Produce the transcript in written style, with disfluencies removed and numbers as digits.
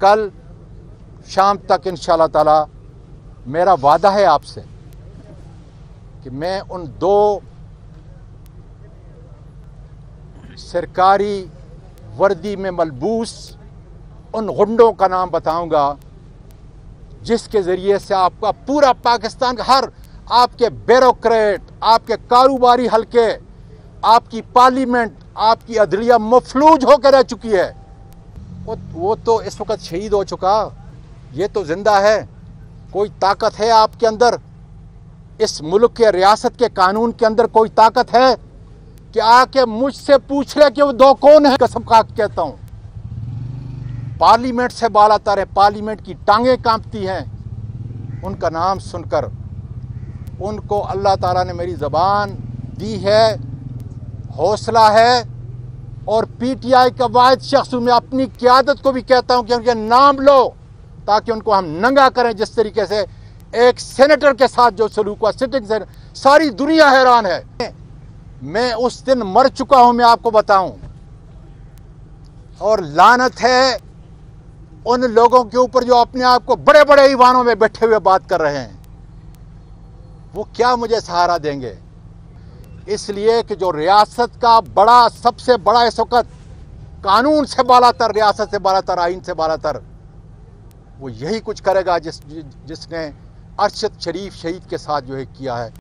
कल शाम तक इंशाअल्लाह ताला मेरा वादा है आपसे कि मैं उन 2 सरकारी वर्दी में मलबूस उन गुंडों का नाम बताऊंगा जिसके ज़रिए से आपका पूरा पाकिस्तान का हर आपके ब्यूरोक्रेट, आपके कारोबारी हलके, आपकी पार्लियामेंट, आपकी अदलिया मफलूज होकर रह चुकी है। वो तो इस वक्त शहीद हो चुका, ये तो जिंदा है। कोई ताकत है आपके अंदर, इस मुल्क के रियासत के कानून के अंदर कोई ताकत है कि आके मुझसे पूछ ले कि वो 2 कौन है? कसम खा के कहता हूँ, पार्लियामेंट से बालातर है, पार्लियामेंट की टांगें कांपती हैं उनका नाम सुनकर। उनको अल्लाह ताला ने मेरी ज़बान दी है, हौसला है, और पीटीआई का वाहिद शख्स मैं अपनी क़यादत को भी कहता हूं कि उनके नाम लो ताकि उनको हम नंगा करें। जिस तरीके से एक सेनेटर के साथ जो सलूक हुआ, सिटिंग से सारी दुनिया हैरान है। मैं उस दिन मर चुका हूं, मैं आपको बताऊं। और लानत है उन लोगों के ऊपर जो अपने आप को बड़े बड़े ईवानों में बैठे हुए बात कर रहे हैं। वो क्या मुझे सहारा देंगे? इसलिए कि जो रियासत का बड़ा, सबसे बड़ा इस वक्त कानून से बालातर, रियासत से बालातर, आइन से बालातर, वो यही कुछ करेगा जिसने अरशद शरीफ शहीद के साथ जो है किया है।